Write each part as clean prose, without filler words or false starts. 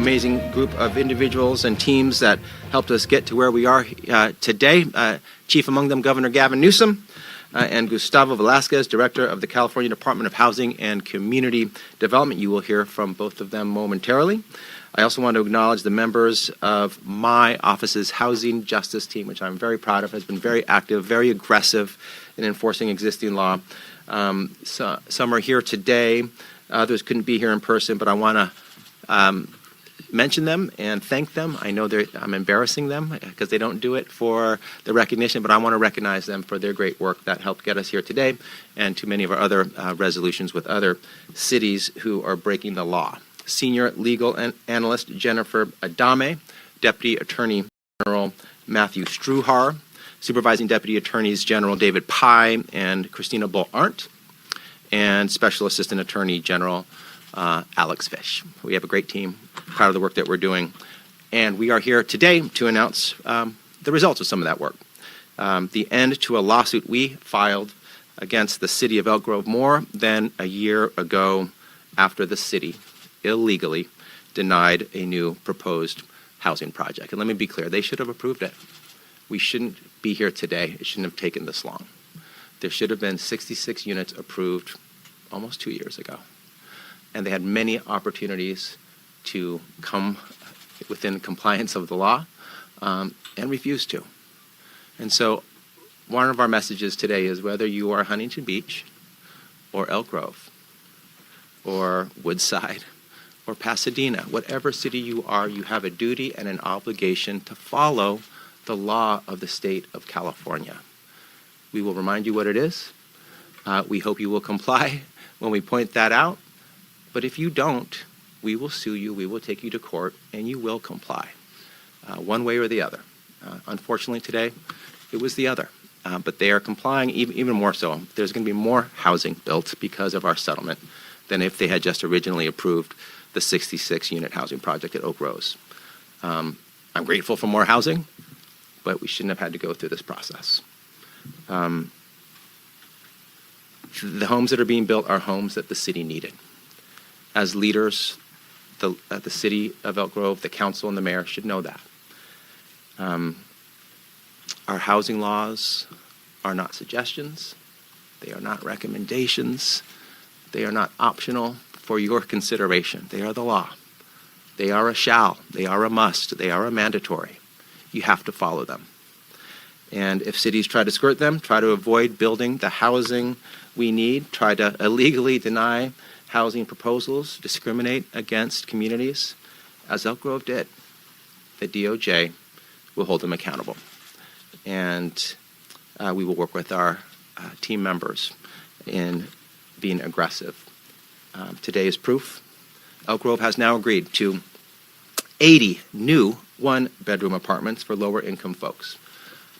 amazing group of individuals and teams that helped us get to where we are today. Chief among them, Governor Gavin Newsom, and Gustavo Velasquez, Director of the California Department of Housing and Community Development. You will hear from both of them momentarily. I also want to acknowledge the members of my office's Housing Justice team, which I'm very proud of, has been very active, very aggressive in enforcing existing law. So, some are here today. Others couldn't be here in person, but I want to mention them and thank them. I know I'm embarrassing them because they don't do it for the recognition, but I want to recognize them for their great work that helped get us here today, and to many of our other resolutions with other cities who are breaking the law. Senior Legal Analyst Jennifer Adame, Deputy Attorney General Matthew Struhar, Supervising Deputy Attorneys General David Pye and Christina Bull-Arndt, and Special Assistant Attorney General Alex Fish. We have a great team, proud of the work that we're doing, and we are here today to announce the results of some of that work. The end to a lawsuit we filed against the city of Elk Grove more than a year ago after the city illegally denied a new proposed housing project. And let me be clear, they should have approved it. We shouldn't be here today. It shouldn't have taken this long. There should have been 66 units approved almost 2 years ago. And they had many opportunities to come within compliance of the law and refused to. And so one of our messages today is whether you are Huntington Beach or Elk Grove or Woodside or Pasadena, whatever city you are, you have a duty and an obligation to follow the law of the state of California. We will remind you what it is. We hope you will comply when we point that out. But if you don't, we will sue you, we will take you to court, and you will comply, one way or the other. Unfortunately today, it was the other. But they are complying even more so. There's going to be more housing built because of our settlement than if they had just originally approved the 66-unit housing project at Oak Rose. I'm grateful for more housing, but we shouldn't have had to go through this process. The homes that are being built are homes that the city needed. As leaders, the city of Elk Grove, the council, and the mayor should know that. Our housing laws are not suggestions. They are not recommendations. They are not optional for your consideration. They are the law. They are a shall. They are a must. They are a mandatory. You have to follow them. And if cities try to skirt them, try to avoid building the housing we need, try to illegally deny housing proposals, discriminate against communities, as Elk Grove did, the DOJ will hold them accountable. And we will work with our team members in being aggressive. Today is proof. Elk Grove has now agreed to 80 new one-bedroom apartments for lower-income folks.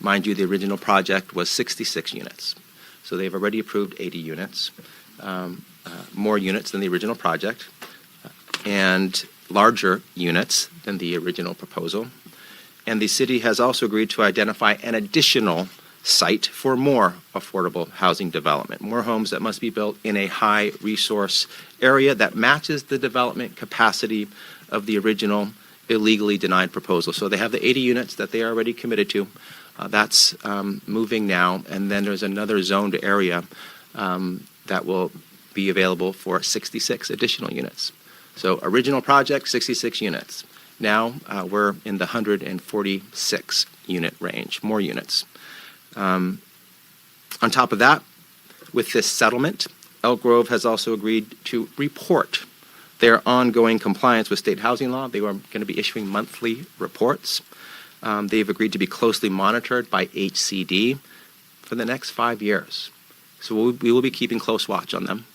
Mind you, the original project was 66 units. So they've already approved 80 units, more units than the original project, and larger units than the original proposal. And the city has also agreed to identify an additional site for more affordable housing development, more homes that must be built in a high-resource area that matches the development capacity of the original illegally denied proposal. So they have the 80 units that they are already committed to. That's moving now, and then there's another zoned area that will be available for 66 additional units. So original project, 66 units. Now we're in the 146 unit range, more units. On top of that, with this settlement, Elk Grove has also agreed to report their ongoing compliance with state housing law. They are going to be issuing monthly reports. They've agreed to be closely monitored by HCD for the next 5 years. So we will be keeping close watch on them.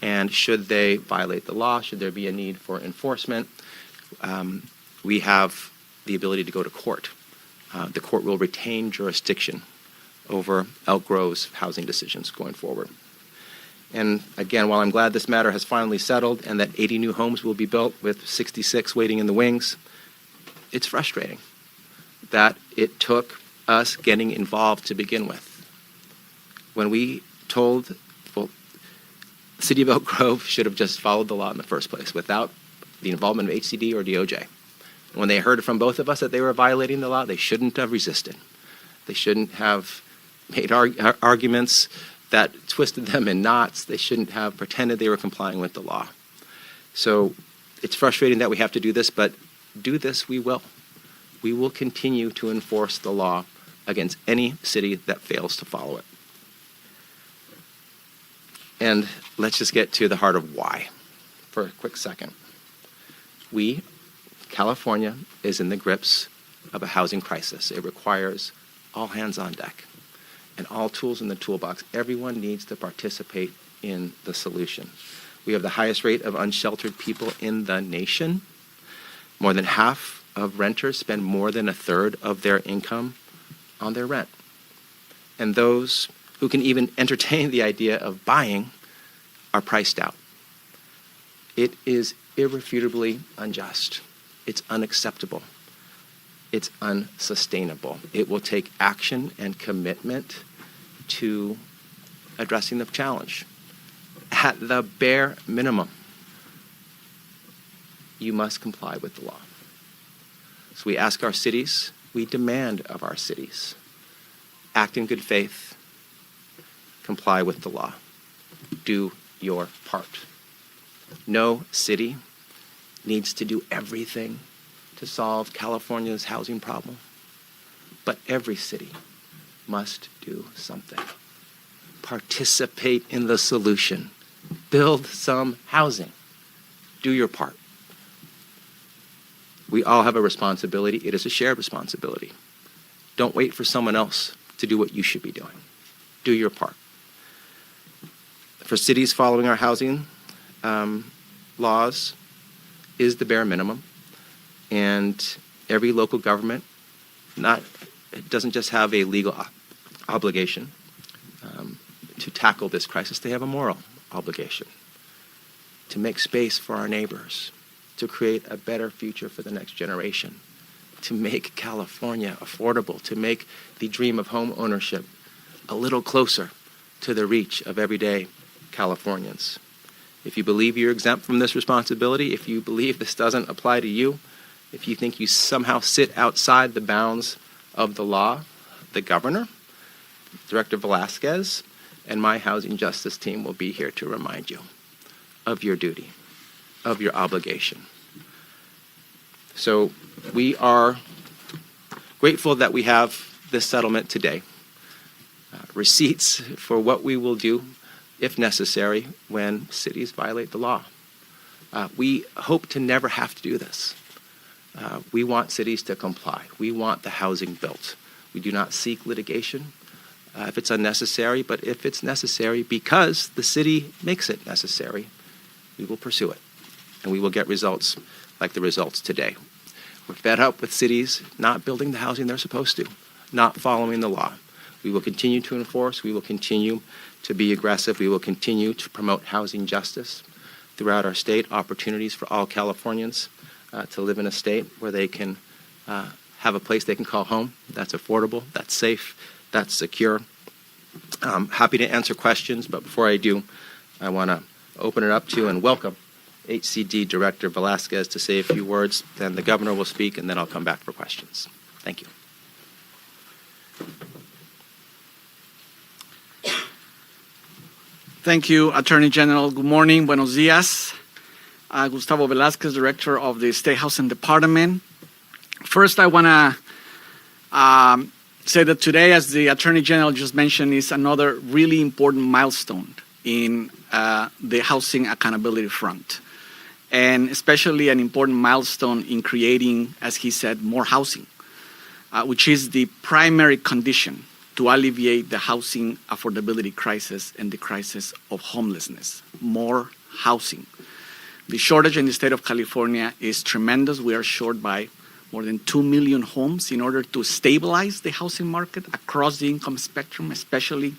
And should they violate the law, should there be a need for enforcement, we have the ability to go to court. The court will retain jurisdiction over Elk Grove's housing decisions going forward. And again, while I'm glad this matter has finally settled and that 80 new homes will be built with 66 waiting in the wings, it's frustrating that it took us getting involved to begin with. When we told, well, the city of Elk Grove should have just followed the law in the first place without the involvement of HCD or DOJ. When they heard from both of us that they were violating the law, they shouldn't have resisted. They shouldn't have made arguments that twisted them in knots. They shouldn't have pretended they were complying with the law. So it's frustrating that we have to do this, but do this we will. We will continue to enforce the law against any city that fails to follow it. And let's just get to the heart of why for a quick second. California is in the grips of a housing crisis. It requires all hands on deck and all tools in the toolbox. Everyone needs to participate in the solution. We have the highest rate of unsheltered people in the nation. More than half of renters spend more than a third of their income on their rent. And those who can even entertain the idea of buying are priced out. It is irrefutably unjust. It's unacceptable. It's unsustainable. It will take action and commitment to addressing the challenge. At the bare minimum, you must comply with the law. So we ask our cities, we demand of our cities, act in good faith, comply with the law. Do your part. No city needs to do everything to solve California's housing problem, but every city must do something. Participate in the solution. Build some housing. Do your part. We all have a responsibility. It is a shared responsibility. Don't wait for someone else to do what you should be doing. Do your part. For cities following our housing laws is the bare minimum. And every local government doesn't just have a legal obligation to tackle this crisis. They have a moral obligation to make space for our neighbors, to create a better future for the next generation, to make California affordable, to make the dream of home ownership a little closer to the reach of everyday Californians. If you believe you're exempt from this responsibility, if you believe this doesn't apply to you, if you think you somehow sit outside the bounds of the law, the governor, Director Velasquez, and my housing justice team will be here to remind you of your duty, of your obligation. So we are grateful that we have this settlement today. Receipts for what we will do, if necessary, when cities violate the law. We hope to never have to do this. We want cities to comply. We want the housing built. We do not seek litigation if it's unnecessary, but if it's necessary because the city makes it necessary, we will pursue it. And we will get results like the results today. We're fed up with cities not building the housing they're supposed to, not following the law. We will continue to enforce. We will continue to be aggressive. We will continue to promote housing justice throughout our state, opportunities for all Californians to live in a state where they can have a place they can call home that's affordable, that's safe, that's secure. I'm happy to answer questions, but before I do, I want to open it up to and welcome HCD Director Velasquez to say a few words. Then the governor will speak, and then I'll come back for questions. Thank you. Thank you, Attorney General. Good morning. Buenos dias. Gustavo Velasquez, Director of the State Housing Department. First, I want to say that today, as the Attorney General just mentioned, is another really important milestone in the housing accountability front, and especially an important milestone in creating, as he said, more housing, which is the primary condition to alleviate the housing affordability crisis and the crisis of homelessness. More housing. The shortage in the state of California is tremendous. We are short by more than 2 million homes in order to stabilize the housing market across the income spectrum, especially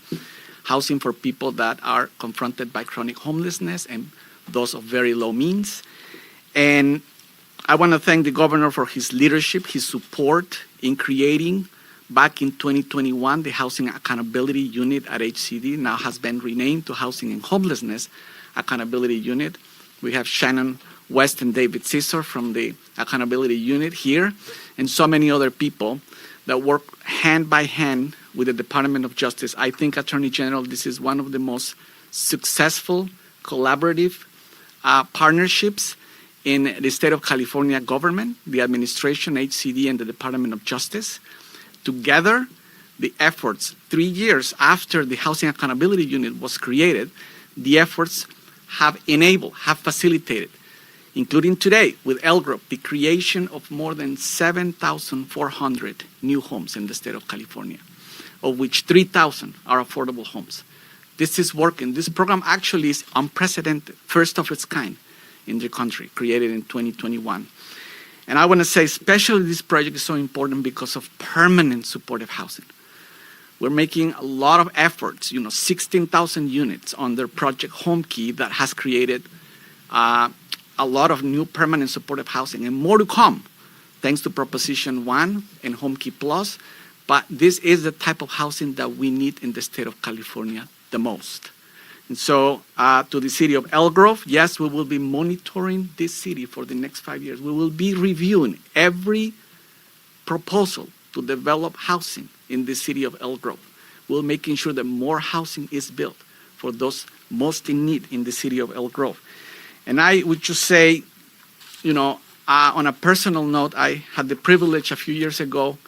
housing for people that are confronted by chronic homelessness and those of very low means. And I want to thank the governor for his leadership, his support in creating, back in 2021, the Housing Accountability Unit at HCD now has been renamed to Housing and Homelessness Accountability Unit. We have Shannon West and David Caesar from the Accountability Unit here, and so many other people that work hand by hand with the Department of Justice. I think, Attorney General, this is one of the most successful collaborative partnerships in the state of California government, the administration, HCD, and the Department of Justice. Together, the efforts, 3 years after the Housing Accountability Unit was created, the efforts have enabled, have facilitated, including today with Elk Grove, the creation of more than 7,400 new homes in the state of California, of which 3,000 are affordable homes. This is working. This program actually is unprecedented, first of its kind in the country, created in 2021. And I want to say, especially this project is so important because of permanent supportive housing. We're making a lot of efforts, 16,000 units under Project Home Key that has created a lot of new permanent supportive housing, and more to come, thanks to Proposition 1 and Home Key Plus. But this is the type of housing that we need in the state of California the most. And so to the city of Elk Grove, yes, we will be monitoring this city for the next 5 years. We will be reviewing every proposal to develop housing in the city of Elk Grove. We're making sure that more housing is built for those most in need in the city of Elk Grove. And I would just say, on a personal note, I had the privilege a few years ago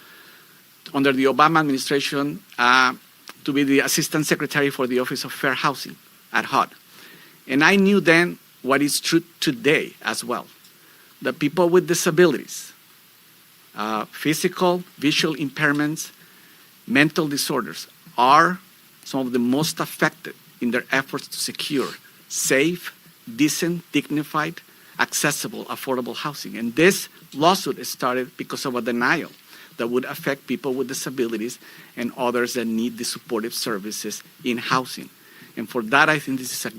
under the Obama administration to be the Assistant Secretary for the Office of Fair Housing at HUD. And I knew then what is true today as well, that people with disabilities, physical, visual impairments, mental disorders are some of the most affected in their efforts to secure safe, decent, dignified, accessible, affordable housing. And this lawsuit started because of a denial that would affect people with disabilities and others that need the supportive services in housing. And for that, I think this is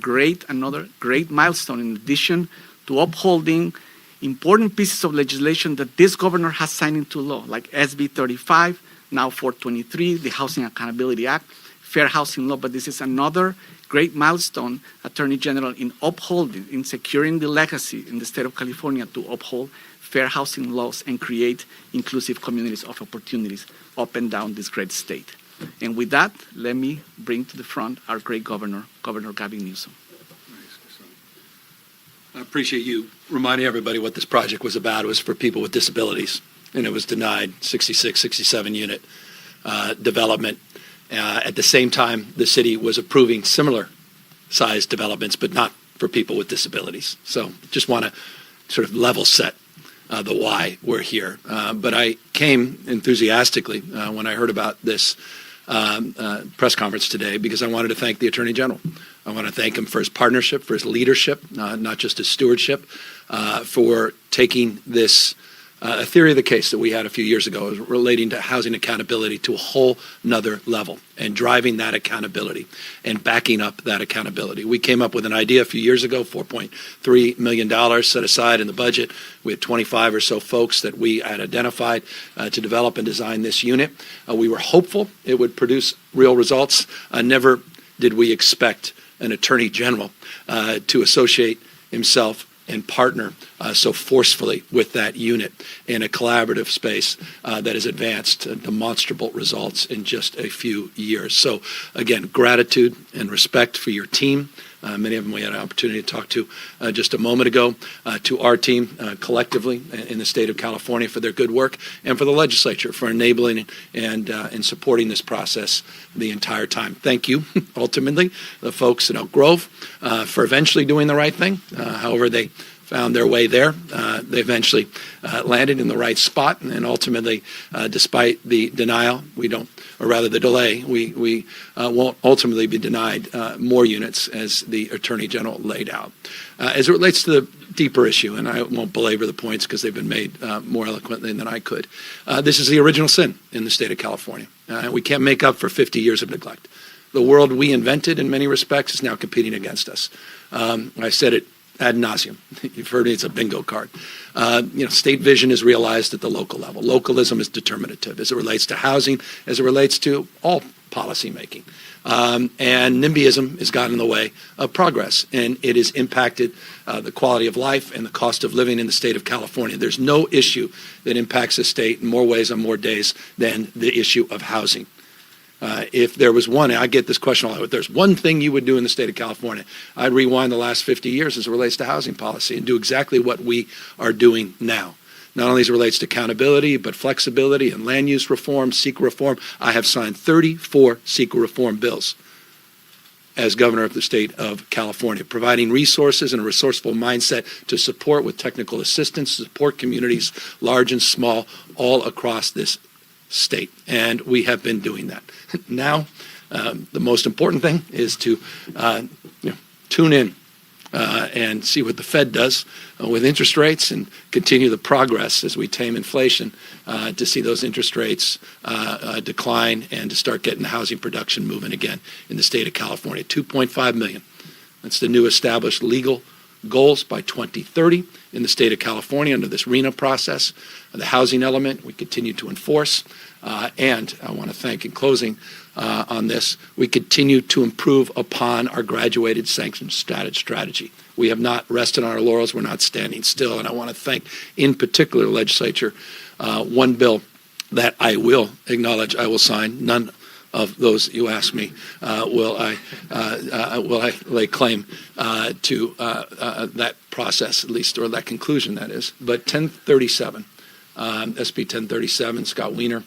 another great milestone in addition to upholding important pieces of legislation that this governor has signed into law, like SB 35, now 423, the Housing Accountability Act, Fair Housing Law. But this is another great milestone, Attorney General, in upholding, in securing the legacy in the state of California to uphold fair housing laws and create inclusive communities of opportunities up and down this great state. And with that, let me bring to the front our great governor, Governor Gavin Newsom. I appreciate you reminding everybody what this project was about. It was for people with disabilities, and it was denied 66, 67 unit development. At the same time, the city was approving similar sized developments, but not for people with disabilities. So just want to sort of level set the why we're here. But I came enthusiastically when I heard about this press conference today because I wanted to thank the Attorney General. I want to thank him for his partnership, for his leadership, not just his stewardship, for taking this a theory of the case that we had a few years ago relating to housing accountability to a whole nother level and driving that accountability and backing up that accountability. We came up with an idea a few years ago, $4.3 million set aside in the budget. We had 25 or so folks that we had identified to develop and design this unit. We were hopeful it would produce real results. Never did we expect an Attorney General to associate himself and partner so forcefully with that unit in a collaborative space that has advanced demonstrable results in just a few years. So again, gratitude and respect for your team. Many of them we had an opportunity to talk to just a moment ago, to our team collectively in the state of California for their good work, and for the legislature for enabling and supporting this process the entire time. Thank you, ultimately, the folks in Elk Grove for eventually doing the right thing. However they found their way there. They eventually landed in the right spot, and ultimately, despite the denial, the delay, we won't ultimately be denied more units as the Attorney General laid out. As it relates to the deeper issue, and I won't belabor the points because they've been made more eloquently than I could, this is the original sin in the state of California. We can't make up for 50 years of neglect. The world we invented in many respects is now competing against us. I said it ad nauseum. You've heard me, it's a bingo card. State vision is realized at the local level. Localism is determinative as it relates to housing, as it relates to all policy making. And NIMBYism has gotten in the way of progress, and it has impacted the quality of life and the cost of living in the state of California. There's no issue that impacts the state in more ways on more days than the issue of housing. If there was one, I get this question a lot, if there's one thing you would do in the state of California, I'd rewind the last 50 years as it relates to housing policy and do exactly what we are doing now. Not only as it relates to accountability, but flexibility and land use reform, SEQA reform. I have signed 34 SEQA reform bills as governor of the state of California, providing resources and a resourceful mindset to support with technical assistance, support communities, large and small, all across this state. And we have been doing that. Now, the most important thing is to tune in and see what the Fed does with interest rates and continue the progress as we tame inflation to see those interest rates decline and to start getting the housing production moving again in the state of California. 2.5 million. That's the new established legal goals by 2030 in the state of California under this RENA process. The housing element we continue to enforce. And I want to thank in closing on this, we continue to improve upon our graduated sanctions strategy. We have not rested on our laurels. We're not standing still. And I want to thank, in particular, the legislature. One bill that I will acknowledge I will sign. None of those you ask me will I lay claim to that process, at least, or that conclusion, that is. But 1037. SB 1037, Scott Wiener,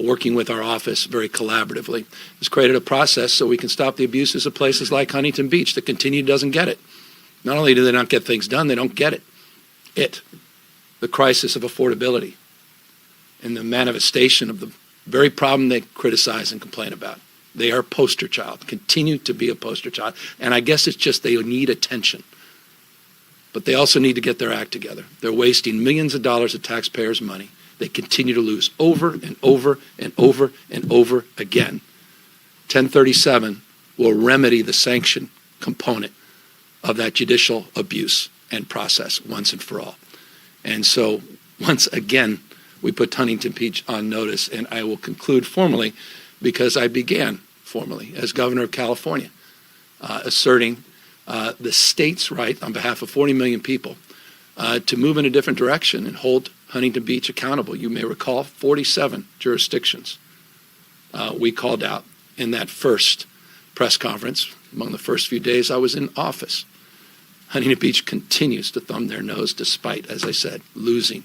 working with our office very collaboratively, has created a process so we can stop the abuses of places like Huntington Beach that continue doesn't get it. Not only do they not get things done, they don't get it. The crisis of affordability and the manifestation of the very problem they criticize and complain about. They are a poster child, continue to be a poster child. And I guess it's just they need attention. But they also need to get their act together. They're wasting millions of dollars of taxpayers' money. They continue to lose over and over and over and over again. 1037 will remedy the sanction component of that judicial abuse and process once and for all. And so, once again, we put Huntington Beach on notice, and I will conclude formally because I began formally as governor of California, asserting the state's right on behalf of 40 million people to move in a different direction and hold Huntington Beach accountable. You may recall 47 jurisdictions we called out in that first press conference among the first few days I was in office. Huntington Beach continues to thumb their nose despite, as I said, losing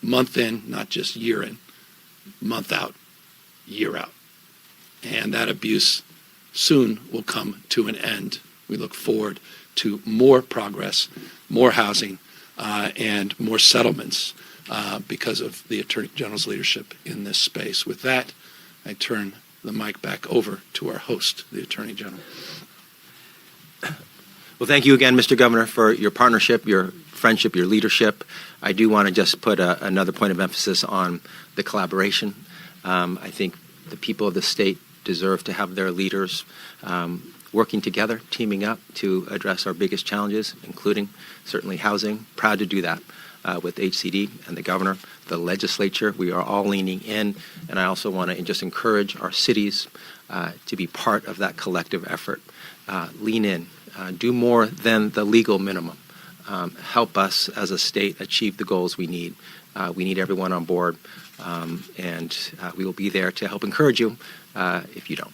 month in, not just year in, month out, year out. And that abuse soon will come to an end. We look forward to more progress, more housing, and more settlements because of the Attorney General's leadership in this space. With that, I turn the mic back over to our host, the Attorney General. Well, thank you again, Mr. Governor, for your partnership, your friendship, your leadership. I do want to just put another point of emphasis on the collaboration. I think the people of the state deserve to have their leaders working together, teaming up to address our biggest challenges, including certainly housing. Proud to do that with HCD and the governor, the legislature. We are all leaning in, and I also want to just encourage our cities to be part of that collective effort. Lean in, do more than the legal minimum. Help us as a state achieve the goals we need. We need everyone on board, and we will be there to help encourage you if you don't.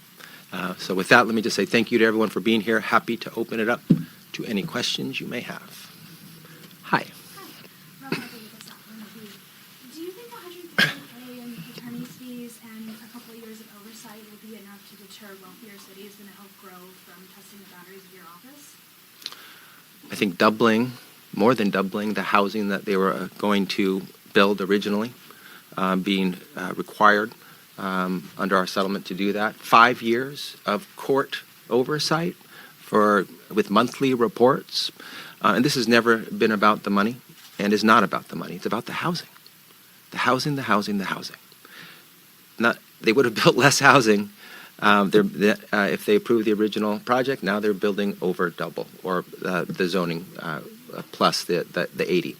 So with that, let me just say thank you to everyone for being here. Happy to open it up to any questions you may have. Hi. Do you think $150K in attorney's fees and a couple of years of oversight will be enough to deter wealthier cities than Elk Grove from testing the boundaries of your office? I think more than doubling the housing that they were going to build originally, being required under our settlement to do that. 5 years of court oversight with monthly reports. And this has never been about the money and is not about the money. It's about the housing. The housing, the housing, the housing. They would have built less housing if they approved the original project. Now they're building over double, or the zoning plus the 80.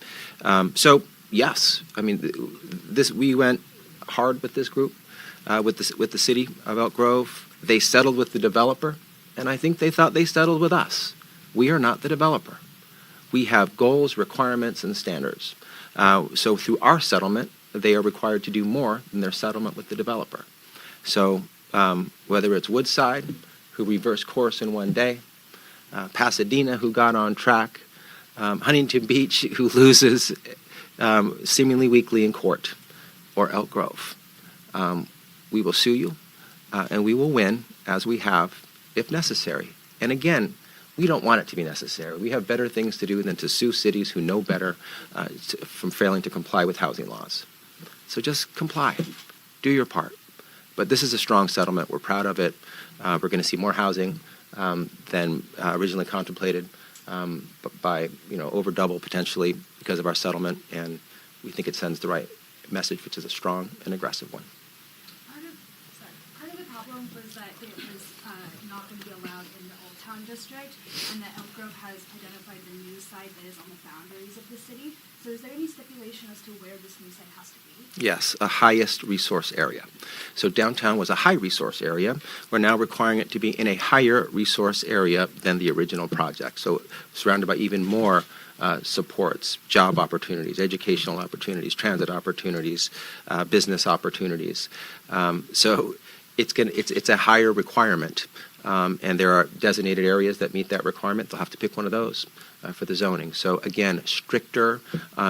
So yes, I mean, we went hard with this group. With the city of Elk Grove, They settled with the developer, and I think they thought they settled with us. We are not the developer. We have goals, requirements, and standards. So through our settlement, they are required to do more than their settlement with the developer. So whether it's Woodside, who reversed course in one day, Pasadena, who got on track, Huntington Beach, who loses seemingly weekly in court, or Elk Grove. We will sue you, and we will win, as we have, if necessary. And again, we don't want it to be necessary. We have better things to do than to sue cities who know better from failing to comply with housing laws. So just comply. Do your part. But this is a strong settlement. We're proud of it. We're going to see more housing than originally contemplated, by over double potentially because of our settlement, and we think it sends the right message, which is a strong and aggressive one. Part of the problem was that it was not going to be allowed in the Old Town District, and that Elk Grove has identified the new site that is on the boundaries of the city. So is there any stipulation as to where this new site has to be? Yes, a highest resource area. So downtown was a high resource area. We're now requiring it to be in a higher resource area than the original project. So surrounded by even more supports, job opportunities, educational opportunities, transit opportunities, business opportunities. So it's a higher requirement. And there are designated areas that meet that requirement. They'll have to pick one of those for the zoning. So again, stricter,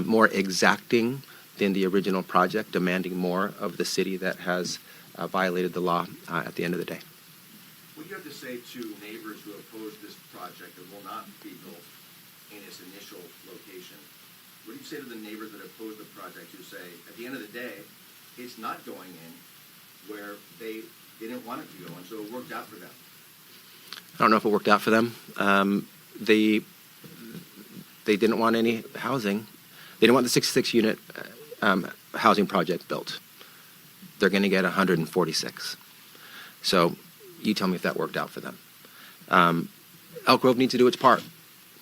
more exacting than the original project, demanding more of the city that has violated the law at the end of the day. What do you have to say to neighbors who oppose this project that will not be built in its initial location? What do you say to the neighbors that oppose the project who say, at the end of the day, it's not going in where they didn't want it to go, and so it worked out for them? I don't know if it worked out for them. They didn't want any housing. They didn't want the 66-unit housing project built. They're going to get 146. So you tell me if that worked out for them. Elk Grove needs to do its part.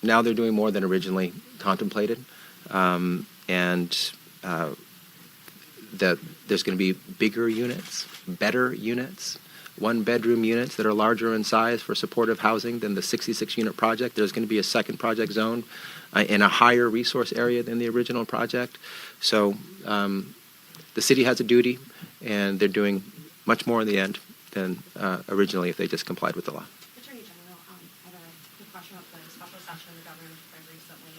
Now they're doing more than originally contemplated. And that there's going to be bigger units, better units, one-bedroom units that are larger in size for supportive housing than the 66-unit project. There's going to be a second project zone in a higher resource area than the original project. So the city has a duty, and they're doing much more in the end than originally if they just complied with the law. Attorney General, I have a quick question about the special session the governor took recently.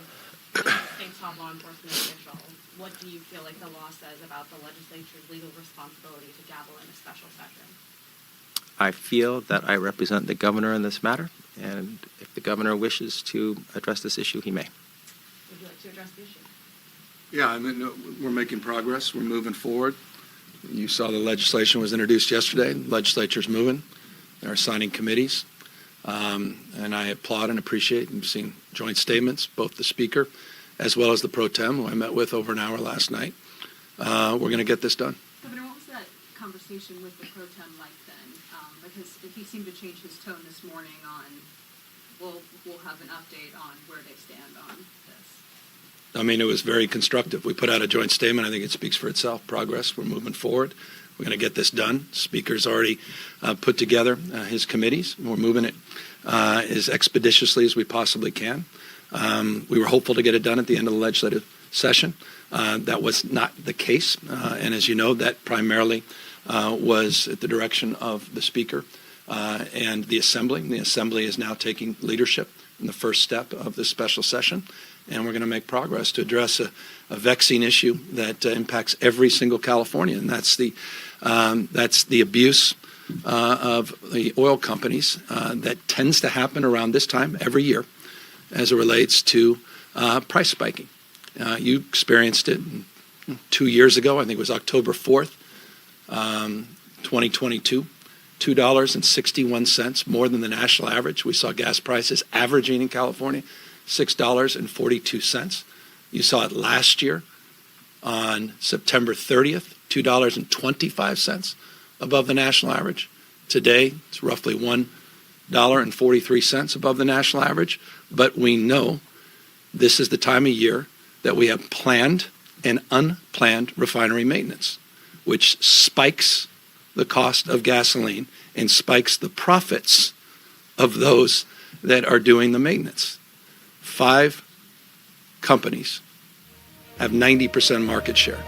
As a state top law enforcement official, what do you feel like the law says about the legislature's legal responsibility to gavel in a special session? I feel that I represent the governor in this matter, and if the governor wishes to address this issue, he may. Would you like to address the issue? Yeah, I mean, we're making progress. We're moving forward. You saw the legislation was introduced yesterday. The legislature's moving. They're assigning committees. And I applaud and appreciate, and seen joint statements, both the speaker as well as the pro tem, who I met with over an hour last night. We're going to get this done. Governor, what was that conversation with the pro tem like then? Because he seemed to change his tone this morning on, we'll have an update on where they stand on this. I mean, it was very constructive. We put out a joint statement. I think it speaks for itself. Progress. We're moving forward. We're going to get this done. Speaker's already put together his committees. We're moving it as expeditiously as we possibly can. We were hopeful to get it done at the end of the legislative session. That was not the case. And as you know, that primarily was at the direction of the Speaker and the Assembly. The Assembly is now taking leadership in the first step of this special session, and we're going to make progress to address a vexing issue that impacts every single Californian, and that's the abuse of the oil companies that tends to happen around this time every year as it relates to price spiking. You experienced it 2 years ago. I think it was October 4th. 2022, $2.61 more than the national average. We saw gas prices averaging in California $6.42. You saw it last year on September 30th, $2.25 above the national average. Today, it's roughly $1.43 above the national average. But we know this is the time of year that we have planned and unplanned refinery maintenance, which spikes the cost of gasoline and spikes the profits of those that are doing the maintenance. 5 companies have 90% market share.